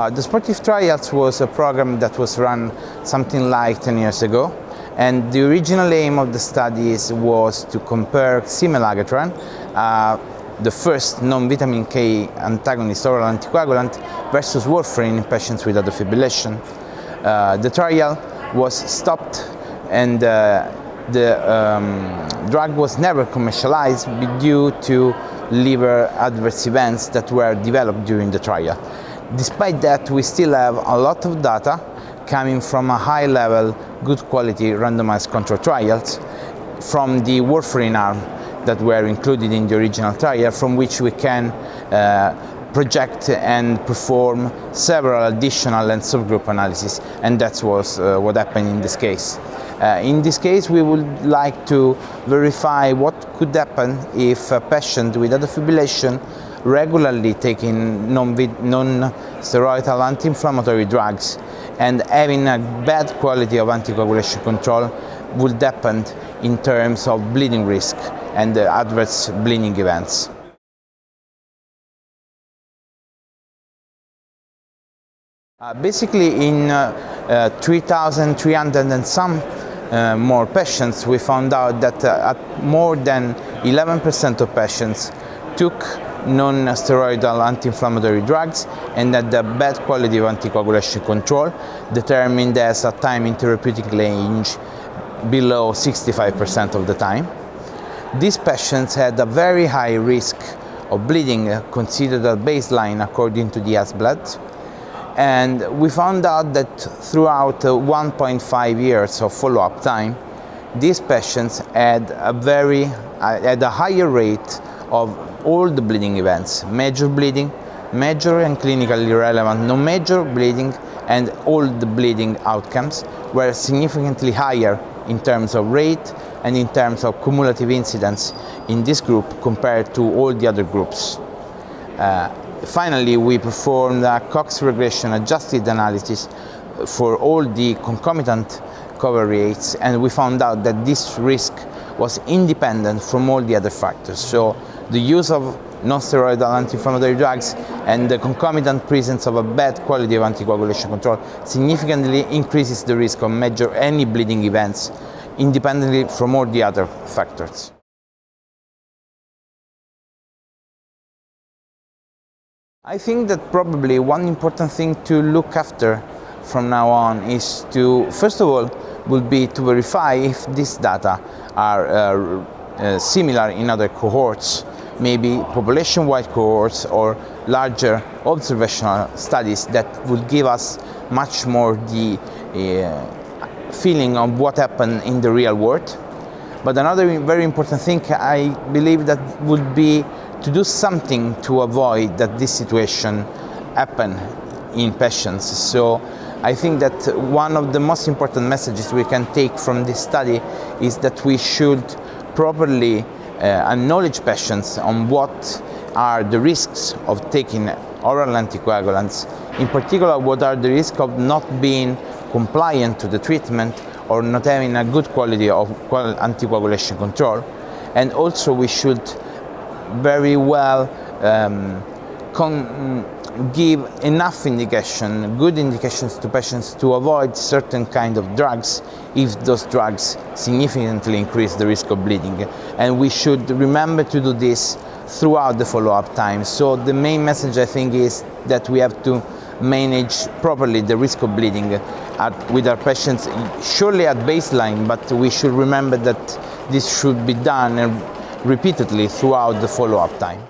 The SPORTIF Trials was a program that was run something like 10 years ago, and the original aim of the studies was to compare ximelagatran, the first non-vitamin K antagonist oral anticoagulant, versus warfarin in patients with atrial fibrillation. The trial was stopped and the drug was never commercialized due to liver adverse events that were developed during the trial. Despite that, we still have a lot of data coming from a high-level, good quality randomized control trials from the warfarin arm that were included in the original trial, from which we can project and perform several additional and subgroup analysis, and that was what happened in this case. In this case, we would like to verify what could happen if a patient with atrial fibrillation regularly taking non-steroidal anti-inflammatory drugs and having a bad quality of anticoagulation control would happen in terms of bleeding risk and adverse bleeding events. Basically, in 3,300 and some more patients, we found out that more than 11% of patients took non-steroidal anti-inflammatory drugs, and that the bad quality of anticoagulation control determined as a time in therapeutic range below 65% of the time. These patients had a very high risk of bleeding considered at baseline according to the SBLED, and we found out that throughout 1.5 years of follow-up time, these patients had a higher rate of all the bleeding events: major bleeding, major and clinically relevant non-major bleeding, and all the bleeding outcomes were significantly higher in terms of rate and in terms of cumulative incidence in this group compared to all the other groups. Finally, we performed a Cox regression adjusted analysis for all the concomitant cover rates, and we found out that this risk was independent from all the other factors. So the use of non-steroidal anti-inflammatory drugs and the concomitant presence of a bad quality of anticoagulation control significantly increases the risk of any bleeding events, independently from all the other factors. I think that probably one important thing to look after from now on is to, first of all, will be to verify if these data are similar in other cohorts, maybe population-wide cohorts or larger observational studies that will give us much more the feeling of what happened in the real world. But another very important thing, I believe, that would be to do something to avoid that this situation happen in patients. So I think that one of the most important messages we can take from this study is that we should properly acknowledge patients on what are the risks of taking oral anticoagulants, in particular what are the risks of not being compliant to the treatment or not having a good quality of anticoagulation control. And also we should very well give enough good indications to patients to avoid certain kind of drugs if those drugs significantly increase the risk of bleeding. And we should remember to do this throughout the follow-up time. So the main message, I think, is that we have to manage properly the risk of bleeding with our patients, surely at baseline, but we should remember that this should be done repeatedly throughout the follow-up time.